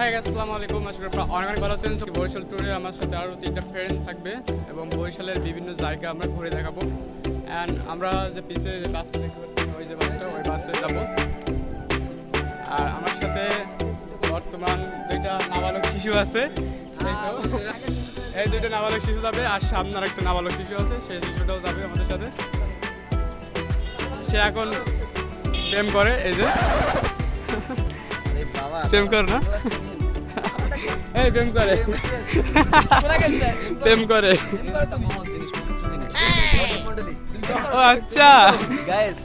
High আসসালামু আলাইকুম, আশা করি আপনারা অনেক ভালো আছেন। বরিশাল ট্যুরে আমার সাথে আরও 3টা ফ্রেন্ড থাকবে এবং বরিশালের বিভিন্ন জায়গা আমরা ঘুরে দেখাবো। অ্যান্ড আমরা যে পিছে যে বাসটা দেখতে পাচ্ছি, ওই যে বাসটা, ওই বাসে যাবো। আর আমার সাথে বর্তমান 2টা নাবালক শিশু আছে। এই 2টা নাবালক শিশু যাবে, আর সামনে আর একটা নাবালক শিশু আছে, সেই শিশুটাও যাবে আমাদের সাথে। সে এখন প্রেম করে, এই যে প্রেম কর না, এই প্রেম করে, প্রেম করে। ও আচ্ছা, গাইস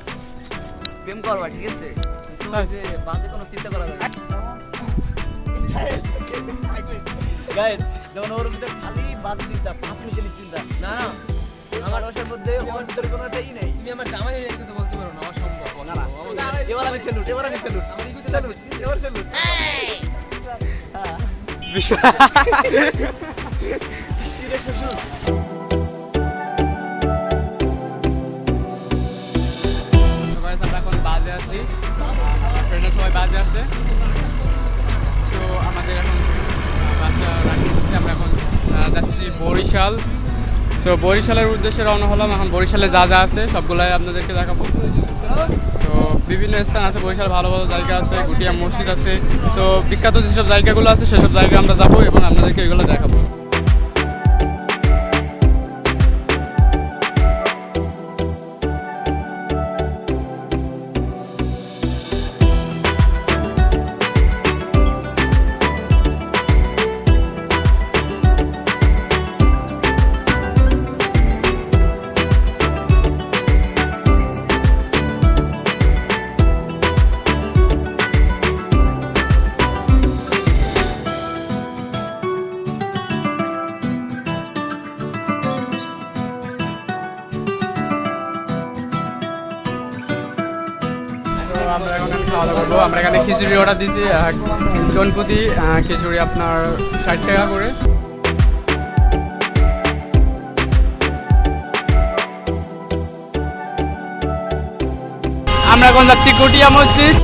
প্রেম করবা, ঠিক আছে? যে বাসে কোনো চিন্তা করা যাবে না। গাইস যেমন ওর ভিতরে খালি বাসে চিন্তা, পাঁচ মিশালি চিন্তা। না না, আমার বাসার মধ্যে ওর ভিতরে কোনোটাই নেই। তুমি আমার জামাই একটু তো বলতে পারো না, অসম্ভব। না না, এবার আমি স্যালুট, এবার আমি স্যালুট, আমার ইগোতে লাগবে, ঠিক আছে? এবার স্যালুট। শিরে শ্বশুর। আমরা এখন বাজে আছি, ফ্রেন্ডরা সবাই বাজে আছে। তো আমাদের এখন বাসটা রানিং হচ্ছে, আমরা এখন যাচ্ছি বরিশাল। তো বরিশালের উদ্দেশ্যে রওনা হলাম। এখন বরিশালে যা যা আছে সবগুলাই আপনাদেরকে দেখাবো। তো বিভিন্ন স্থান আছে বরিশাল, ভালো ভালো জায়গা আছে, গুটিয়া মসজিদ আছে। তো বিখ্যাত যেসব জায়গাগুলো আছে সেসব জায়গায় আমরা যাবো এবং আপনাদেরকে এগুলো দেখাবো। আমরা এখন খাওয়া দাওয়া করবো। আমরা এখানে খিচুড়ি অর্ডার দিয়েছি, জনপ্রতি খিচুড়ি আপনার 60 টাকা করে। আমরা এখন যাচ্ছি গুটিয়া মসজিদ।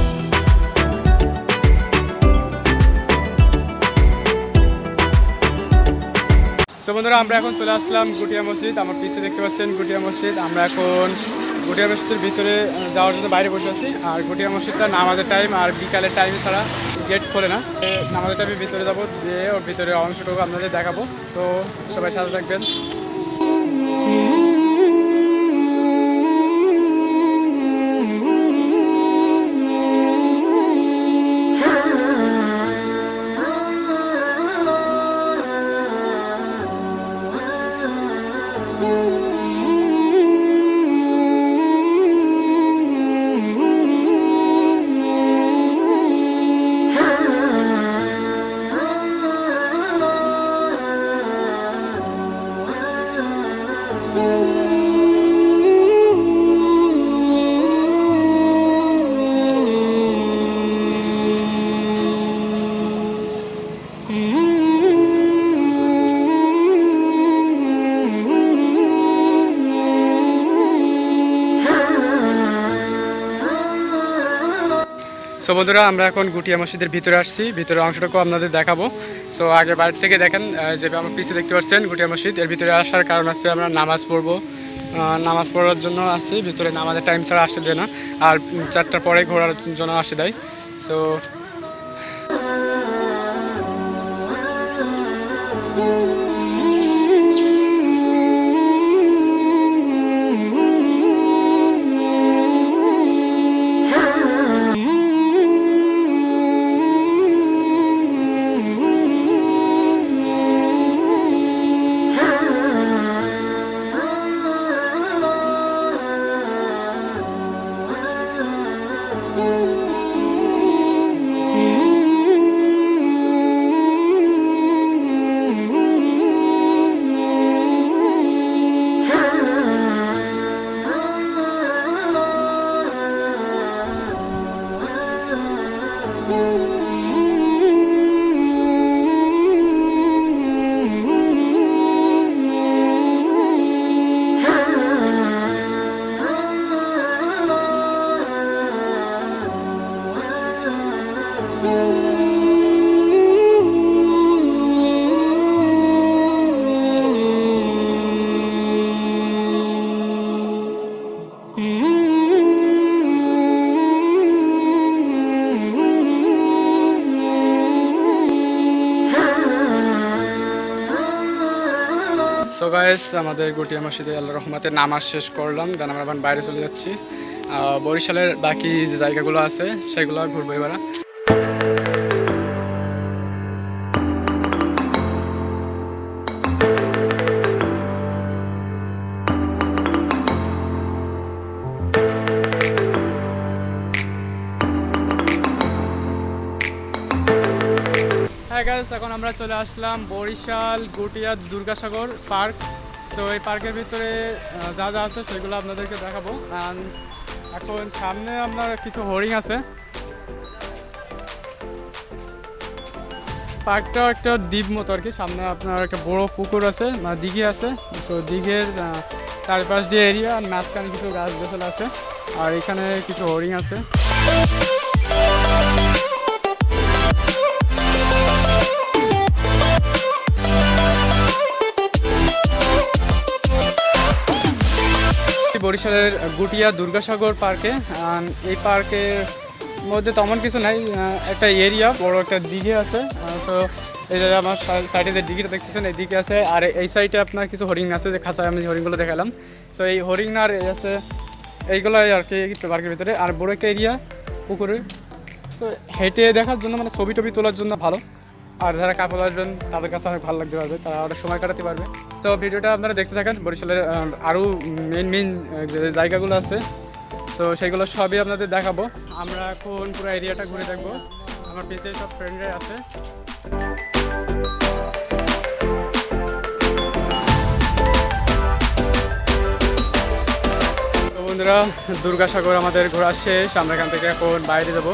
তো বন্ধুরা, আমরা এখন চলে আসলাম গুটিয়া মসজিদ। আমার পিছে দেখতে পাচ্ছেন গুটিয়া মসজিদ। আমরা এখন গুটিয়া মসজিদের ভিতরে যাওয়ার জন্য বাইরে বসে আছি। আর গুটিয়া মসজিদটা নামাজের টাইম আর বিকালের টাইমে ছাড়া গেট খোলে না। নামাজের টাইমে ভিতরে যাবো, দিয়ে ওর ভিতরে অংশটুকু আপনাদের দেখাবো। তো সবাই সাথে থাকবেন। সো বন্ধুরা, আমরা এখন গুটিয়া মসজিদের ভিতরে আসছি। ভিতরে অংশটুকু আপনাদের দেখাবো। সো আগে বাইরে থেকে দেখেন, যে আমার পিছিয়ে দেখতে পাচ্ছেন গুটিয়া মসজিদ। এর ভিতরে আসার কারণ আছে, আমরা নামাজ পড়বো, নামাজ পড়ার জন্য আসছি। ভিতরে নামাজের টাইম ছাড়া আসতে দেয় না, আর 4টার পরে ঘোরার জন্য আসতে দেয়। সো সো গাইস, আমাদের গুটিয়া মসজিদে আল্লাহর রহমতে নামাজ শেষ করলাম, দেন আমরা এখন বাইরে চলে যাচ্ছি। বরিশালের বাকি যে জায়গাগুলো আছে সেগুলো ঘুরবো এবার। হ্যাঁ গাইস, এখন আমরা চলে আসলাম বরিশাল গুটিয়া দুর্গাসাগর পার্ক। তো এই পার্কের ভিতরে যা যা আছে সেগুলো আপনাদেরকে দেখাবো। এখন সামনে আপনার কিছু হরিণ আছে। পার্কটা একটা দ্বীপ মতো আর কি। সামনে আপনার একটা বড় পুকুর আছে, মানে দিঘি আছে। তো দিঘের চারপাশ দিয়ে এরিয়া, মাঝখানে কিছু গাছ গাছালা আছে, আর এখানে কিছু হরিণ আছে। বরিশালের গুটিয়া দুর্গাসাগর পার্কে। এই পার্কের মধ্যে তেমন কিছু নাই, একটা এরিয়া বড় একটা দিঘি আছে। তো এই যে আমার সাইডে যে দিঘিটা দেখতেছেন এই দিকে আছে, আর এই সাইডে আপনার কিছু হরিণ আছে, যে খাঁচায় আমি হরিণগুলো দেখালাম। তো এই হরিণ আর এই আছে এইগুলোই আর কি পার্কের ভিতরে। আর বড় একটা এরিয়া পুকুরে, তো হেঁটে দেখার জন্য, মানে ছবি টবি তোলার জন্য ভালো। আর যারা কাপড় আসবেন তাদের কাছে অনেক ভালো লাগতে পারবে, তারা অনেক সময় কাটাতে পারবে। তো ভিডিওটা আপনারা দেখতে থাকেন। বরিশালের আরও মেন যে জায়গাগুলো আছে, তো সেগুলো সবই আপনাদের দেখাবো। আমরা এখন পুরো এরিয়াটা ঘুরে দেখবো। আমার পেছনে সব ফ্রেন্ডরা আছে। তো বন্ধুরা, দুর্গাসাগর আমাদের ঘোরা শেষ। আমরা এখান থেকে এখন বাইরে যাব।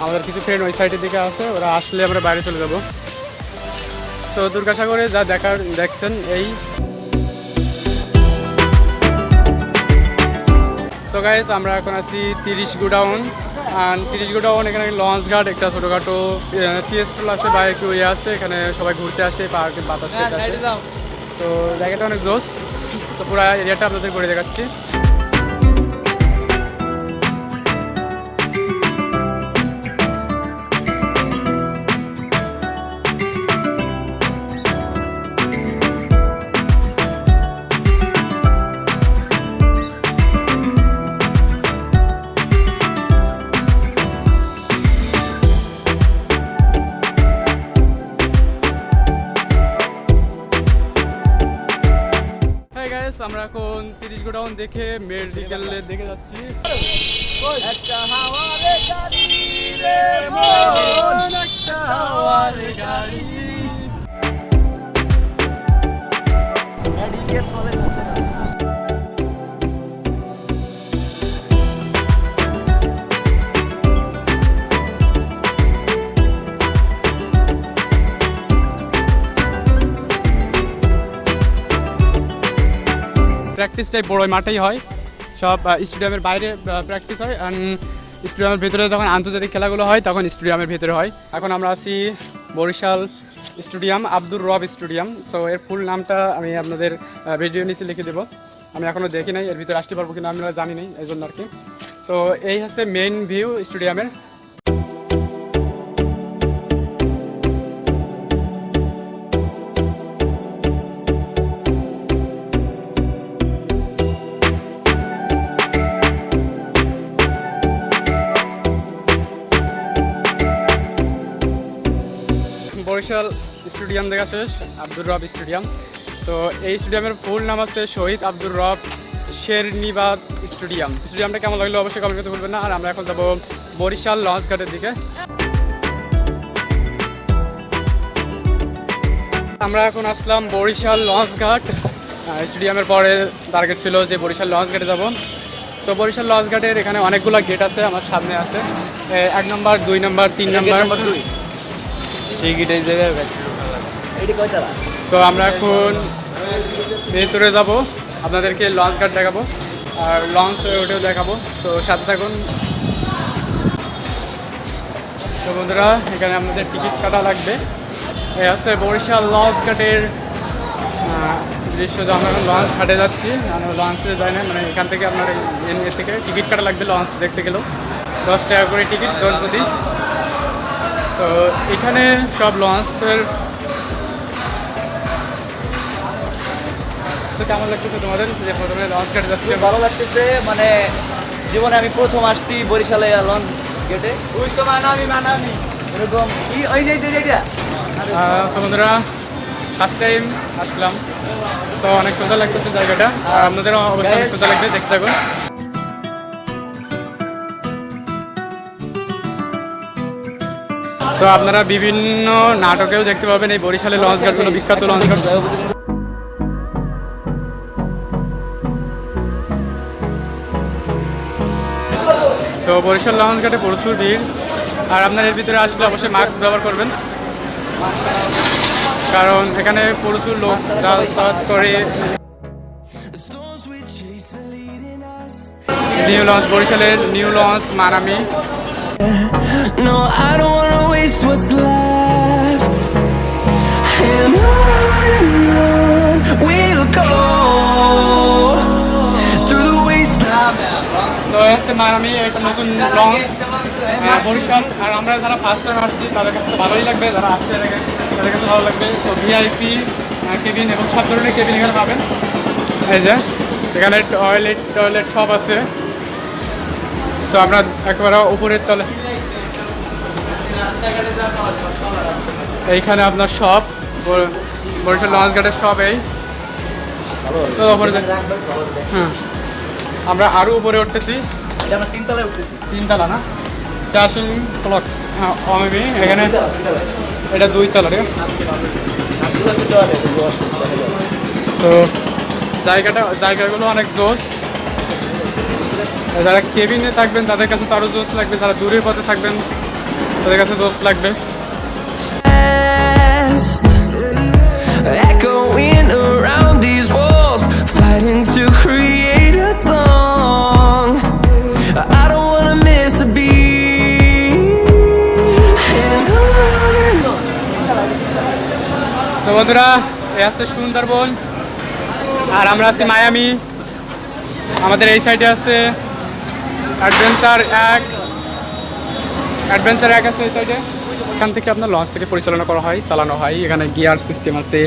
আমাদের কিছু ফ্রেন্ড ওই সাইডের দিকে আছে, ওরা আসলে আমরা বাইরে চলে যাব। তো দুর্গাসাগরে যা দেখছেন এই। তো গাইস, আমরা এখন আছি 30 গোডাউন। আর 30 গোডাউন এখানে লঞ্চ ঘাট, একটা ছোটোখাটো টি স্টল আছে, বা একটু ইয়ে আছে। এখানে সবাই ঘুরতে আসে, পার্কে বাতাস খেতে আসে। তো জায়গাটা অনেক জোস। তো পুরো এরিয়াটা আপনাদের ঘুরে দেখাচ্ছি। আমরা এখন 30 গোডাউন দেখে মেডিকেল দেখে যাচ্ছি। একটা হাওয়ারে গাড়ি রে মন, একটা হাওয়ারে গাড়ি। মেডিকেল কলেজ আছে না? প্র্যাকটিসটাই বড় মাঠেই হয়, সব স্টেডিয়ামের বাইরে প্র্যাকটিস হয়। স্টেডিয়ামের ভিতরে যখন আন্তর্জাতিক খেলাগুলো হয় তখন স্টেডিয়ামের ভিতরে হয়। এখন আমরা আছি বরিশাল স্টেডিয়াম, আব্দুর রব স্টেডিয়াম। তো এর ফুল নামটা আমি আপনাদের ভিডিও নিচে লিখে দেবো। আমি এখনও দেখি নাই, এর ভিতরে আসতে পারবো কিনা আমরা জানি নাই, এই জন্য আর কি। সো এই হচ্ছে মেইন ভিউ স্টেডিয়ামের। বরিশাল স্টেডিয়াম দেখা শেষ, আব্দুর রব স্টেডিয়াম। তো এই স্টেডিয়ামের ফুল নাম আছে শহীদ আব্দুর রব শেরনিবাদ স্টেডিয়াম। স্টেডিয়ামটা কেমন লাগলো অবশ্যই কমেন্ট করতে ভুলবেন না। আর আমরা এখন যাবো বরিশাল লঞ্চ ঘাটের দিকে। আমরা এখন আসলাম বরিশাল লঞ্চ ঘাট। স্টেডিয়ামের পরে টার্গেট ছিল যে বরিশাল লঞ্চ ঘাটে যাব। তো বরিশাল লঞ্চ ঘাটের এখানে অনেকগুলো গেট আছে, আমার সামনে আছে 1 নম্বর, 2 নম্বর, 3 নম্বর। তো আমরা এখন ভেতরে যাব, আপনাদেরকে লঞ্চ ঘাট দেখাবো আর লঞ্চ ওটাও দেখাবো। তো সাথে থাকুন। তো বন্ধুরা, এখানে আপনাদের টিকিট কাটা লাগবে। এই আছে বরিশাল লঞ্চ ঘাটের দৃশ্য যে আমরা এখন লঞ্চ ঘাটে যাচ্ছি, আমরা লঞ্চে যাই না, মানে এখান থেকে আপনার এ থেকে টিকিট কাটা লাগবে লঞ্চ দেখতে গেলেও 10 টাকা করে টিকিট জনপ্রতি। তো এখানে সব লঞ্চের তো কেমন লাগতেছে তোমাদের যে প্রথমে লঞ্চ ঘাটে যাচ্ছে? খুব ভালো লাগতেছে, মানে জীবনে আমি প্রথম আসছি বরিশালে লঞ্চ গেটে। ওই তো মানামি এরকম কি ওই যে এইটা তো বন্ধুরা ফার্স্ট টাইম আসলাম, তো অনেক সুন্দর লাগতেছে জায়গাটা, আর আপনাদেরও অবশ্যই অনেক সুন্দর লাগবে, দেখতে থাকুন। তো আপনারা বিভিন্ন নাটকেও দেখতে পাবেন এই বরিশালের লঞ্চ ঘাটগুলো, বিখ্যাত লঞ্চ ঘাট। তো বরিশাল লঞ্চ ঘাটে প্রচুর ভিড়, আর আপনার এর ভিতরে আসলে অবশ্যই মাস্ক ব্যবহার করবেন, কারণ এখানে প্রচুর লোক যাতায়াত করে। নিউ লঞ্চ, বরিশালের new launch Manami. No, I don't wanna waste what's left. And on we'll go through the wasteland. তো হচ্ছে মানামি, একটা নতুন লঞ্চ বরিশাল, আর আমরা যারা ফার্স্ট টাইম আসছি তাদের কাছে তো ভালোই লাগবে, যারা আসছে তাদের কাছে ভালো লাগবে। তো ভিআইপি কেবিন এবং সব ধরনের কেবিন এখানে পাবেন। এই যে এখানে টয়লেট সব আছে। তো আমরা একবারে উপরের তলে, এইখানে আপনার সব বরিশাল লঞ্চ ঘাটের সব এই। তো উপরে হ্যাঁ, আমরা আরও উপরে উঠতেছি, আমরা 3 তলায় উঠতেছি। 3 তলা না, ট্যাশিং ক্লক্স অমেবি এখানে, এটা 2 তলা রে। তো জায়গাগুলো অনেক জোস, যারা কেবিনে থাকবেন তাদের কাছে তো আরও জোস লাগবে, যারা দূরের পথে থাকবেন তাদের কাছে জোস লাগবে। Echoing around these walls, fighting to create a song. I don't wanna miss a beat. And on. তো বন্ধুরা, এ আছে সুন্দরবন, আর আমরা আছি মায়ামি। আমাদের এই সাইডে আছে অ্যাডভেঞ্চার এক আছে এই সাইডে। এখান থেকে আপনার লঞ্চটাকে পরিচালনা করা হয়, চালানো হয়। এখানে গিয়ার সিস্টেম আছে,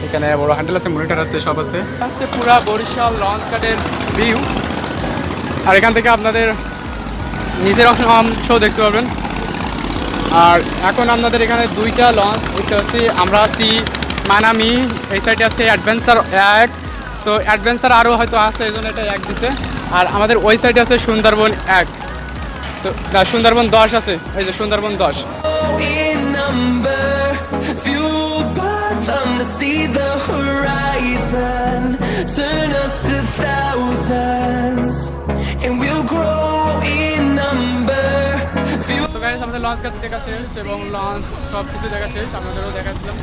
এখানে বড় হ্যান্ডেল আছে, মনিটর আছে, সব আছে। হচ্ছে পুরা বরিশাল লঞ্চ ঘাটের ভিউ, আর এখান থেকে আপনাদের নিজের অংশ দেখতে পাবেন। আর এখন আপনাদের এখানে 2টা লঞ্চ দেখতে পাচ্ছি। আমরা আছি মানামি, এই সাইডে আছে অ্যাডভেঞ্চার 1। সো অ্যাডভেঞ্চার আরও হয়তো আছে, এই জন্য এটা 1 দিছে। আর আমাদের ওই সাইডে আছে সুন্দরবন 1। তো সুন্দরবন 10 আছে, এই যে Sundarban 10। In number, fueled by them to see the horizon, turn us to thousands, and we'll grow in number. তো গাইস, আমাদের লঞ্চ ঘাট দেখা শেষ এবং লঞ্চ সব কিছু দেখা শেষ, আপনাদেরও দেখাচ্ছিলাম।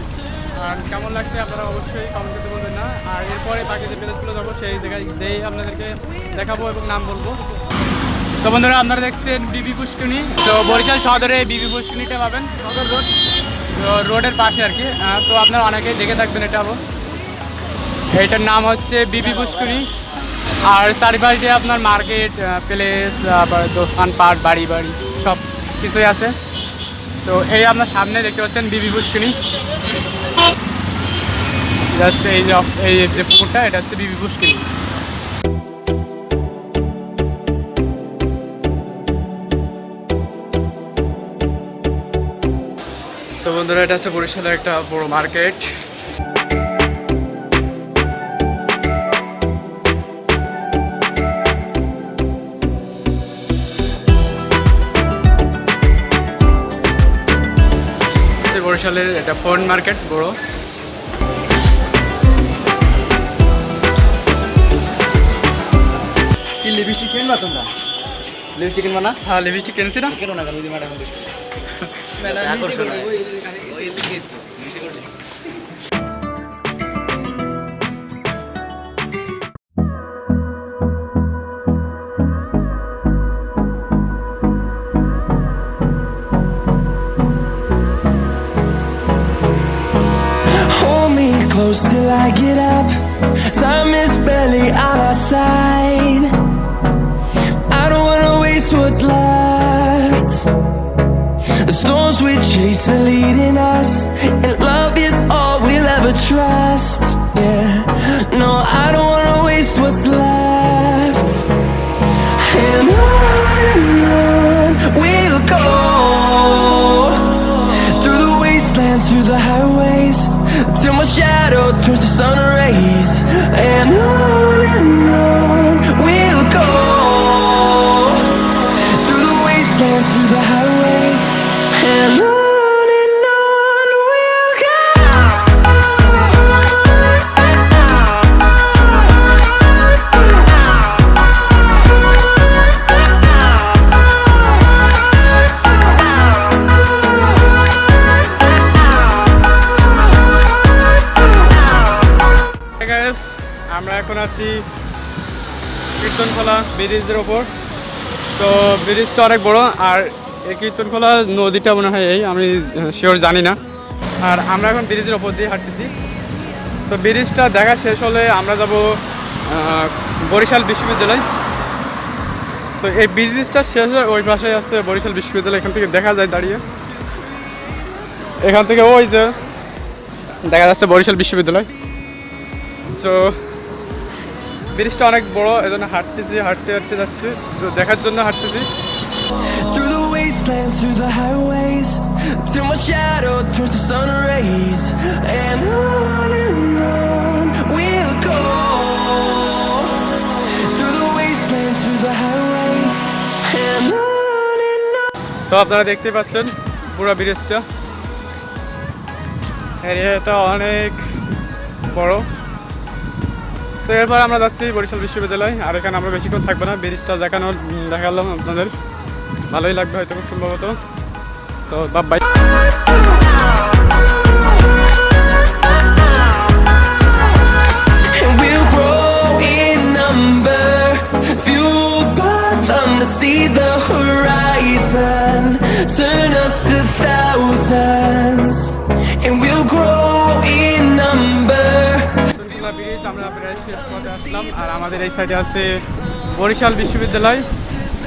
আর কেমন লাগছে আপনারা অবশ্যই কমেন্ট করতে বলবেন না। আর এরপরে বাকি যে প্লেসগুলো যাবো সেই জায়গায় যেই আপনাদেরকে দেখাবো এবং নাম বলবো। তো বন্ধুরা, আপনারা দেখছেন বিবি পুষ্করিণী। তো বরিশাল শহরে বিবি পুষ্করিণীটা পাবেন সদর রোড, তো রোডের পাশে আর কি। তো আপনারা অনেকেই দেখে থাকবেন, এটা এইটার নাম হচ্ছে বিবি পুষ্করিণী। আর চারিপাশ দিয়ে আপনার মার্কেট প্লেস, আবার দোকানপাট, বাড়ি সব কিছুই আছে। তো এই আপনার সামনে দেখতে পাচ্ছেন বিবি পুষ্করিণী, জাস্ট এই যে পুকুরটা, এটা হচ্ছে বিবি পুষ্করিণী। তো বন্ধুরা, এটা হচ্ছে বরিশালের একটা বড় মার্কেট। বরিশালের এটা ফোন মার্কেট বড়। কি লিপস্টিক কিনবা তোমরা? লিপস্টিক কিনবা না? হ্যাঁ, লিপস্টিক কিনছি না, কেন না কেন যদি ম্যাডাম বসে Hold me close till I get up. side. I don't wanna waste what's left. The storms we chase are leading us, and love is all we'll ever trust. Yeah, no, I don't wanna waste what's left. And on we'll go, through the wastelands, through the highways, till my shadow turns to sun rays. And on we'll go, through the wastelands, through the highways, and on we'll go. Hey guys, আমরা এখন আছি কীর্তনখোলা ব্রিজের ওপর। তো ব্রিজটা অনেক বড়, আর এই কীর্তনখোলা নদীটা মনে হয় আমি শিওর জানি না। আর আমরা এখন ব্রিজের ওপর দিয়ে হাঁটতেছি। তো ব্রিজটা দেখা শেষ হলে আমরা যাব বরিশাল বিশ্ববিদ্যালয়। তো এই ব্রিজটা শেষ হয়ে ওই পাশে আছে বরিশাল বিশ্ববিদ্যালয়, এখান থেকে দেখা যায় দাঁড়িয়ে। এখান থেকে ওই যে দেখা যাচ্ছে বরিশাল বিশ্ববিদ্যালয়। সো ব্রিজটা অনেক বড়, এজন্য হাঁটতে হাঁটতে যাচ্ছি, তো দেখার জন্য হাঁটতেছি। Through the wastelands, through the highways, till my shadow turns to sun rays. And on we'll go, through the wastelands, through the highways, and on. So আপনারা দেখতে পাচ্ছেন পুরো ব্রিজটা, এরিয়াটা অনেক বড়। তো এরপর আমরা যাচ্ছি বরিশাল বিশ্ববিদ্যালয়, আর এখানে আমরা বেশিক্ষণ থাকবো না। ব্রিজটা দেখালাম আপনাদের, ভালোই লাগবে হয়তো খুব সম্ভবত। তো by. And we'll grow in number, fueled by them to see the horizon, turn us to thousands. And we'll grow in number. Bridge আমরা প্রায় শেষ পথে আসলাম, আর আমাদের এই সাইডে আছে বরিশাল বিশ্ববিদ্যালয়।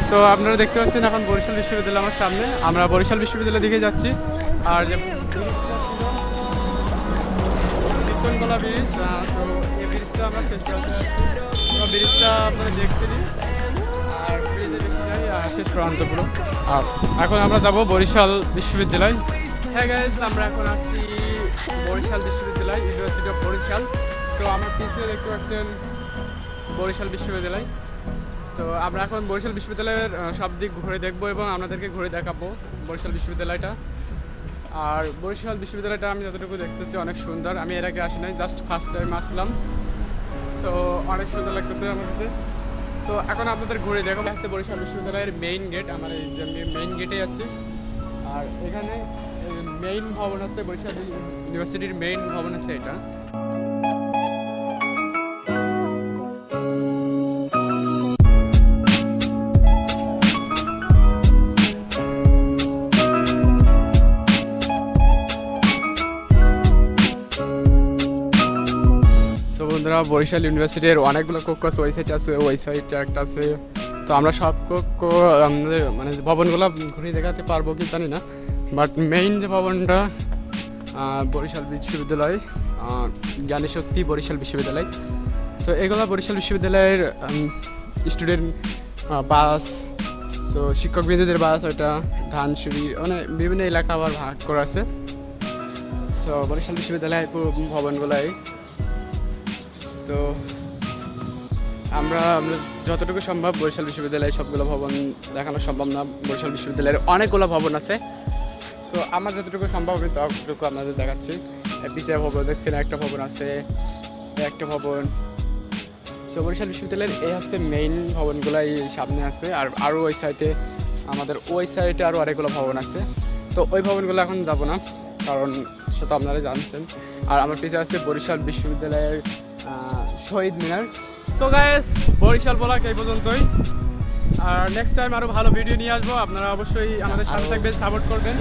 তো আপনারা দেখতে পাচ্ছেন এখন বরিশাল বিশ্ববিদ্যালয় আমার সামনে। আমরা বরিশাল বিশ্ববিদ্যালয়ের দিকে যাচ্ছি। আর যে কীর্তনখোলা ব্রিজ, তো এই ব্রিজটা আমরা শেষ প্রান্তে আছি। তো ব্রিজটা আপনারা দেখছিলেন, আর ব্রিজে বেশি নাই, আর শেষ প্রান্ত পুরো। আর এখন আমরা যাব বরিশাল বিশ্ববিদ্যালয়। হ্যাঁ গাইস, আমরা এখন আসছি বরিশাল বিশ্ববিদ্যালয়, ইউনিভার্সিটি অফ বরিশাল। তো আমার পিছিয়ে দেখতে পাচ্ছেন বরিশাল বিশ্ববিদ্যালয়। তো আমরা এখন বরিশাল বিশ্ববিদ্যালয়ের সব দিক ঘুরে দেখবো এবং আপনাদেরকে ঘুরে দেখাবো বরিশাল বিশ্ববিদ্যালয়টা। আর বরিশাল বিশ্ববিদ্যালয়টা আমি যতটুকু দেখতেছি অনেক সুন্দর। আমি এর আগে আসি নাই, জাস্ট ফার্স্ট টাইম আসলাম। সো অনেক সুন্দর লাগতেছে আমার কাছে। তো এখন আপনাদের ঘুরে দেখাবো হচ্ছে বরিশাল বিশ্ববিদ্যালয়ের মেইন গেট। আমার এই যে মেইন গেটেই আছি, আর এখানে মেইন ভবন আছে, বরিশাল ইউনিভার্সিটির মেইন ভবন আছে এটা। বন্ধুরা, বরিশাল ইউনিভার্সিটির অনেকগুলো কক্ষ আছে, ওই সাইডে আছে, ওই সাইডে একটা আছে। তো আমরা সব কক্ষ আমাদের মানে ভবনগুলো ঘুরে দেখাতে পারবো কি জানি না, বাট মেইন যে ভবনটা বরিশাল বিশ্ববিদ্যালয়, জ্ঞানী শক্তি বরিশাল বিশ্ববিদ্যালয়। তো এগুলো বরিশাল বিশ্ববিদ্যালয়ের স্টুডেন্ট বাস, তো শিক্ষকবৃন্দদের বাস, ওইটা ধানসিঁড়ি, মানে বিভিন্ন এলাকা আবার ভাগ করা আছে। তো বরিশাল বিশ্ববিদ্যালয়ের পুরো ভবনগুলাই। তো আমরা যতটুকু সম্ভব বরিশাল বিশ্ববিদ্যালয়ের সবগুলো ভবন দেখানো সম্ভব না, বরিশাল বিশ্ববিদ্যালয়ের অনেকগুলো ভবন আছে। সো আমার যতটুকু সম্ভব আমি ততটুকু আপনাদের দেখাচ্ছি। পিছিয়ে ভবন দেখছি না, একটা ভবন আছে, একটা ভবন। সো বরিশাল বিশ্ববিদ্যালয়ের এই হচ্ছে মেইন ভবনগুলাই সামনে আছে, আর আরও ওই সাইডে আমাদের ওই সাইডে আরও অনেকগুলো ভবন আছে। তো ওই ভবনগুলো এখন যাব না, কারণ সেটা আপনারা জানছেন। আর আমার পিছিয়ে আছে বরিশাল বিশ্ববিদ্যালয়ের শহীদ মিনার। সো গাইস, বরিশাল ব্লগ এই পর্যন্তই। আর নেক্সট টাইম আরও ভালো ভিডিও নিয়ে আসবো, আপনারা অবশ্যই আমাদের সাথে থাকবেন, সাপোর্ট করবেন।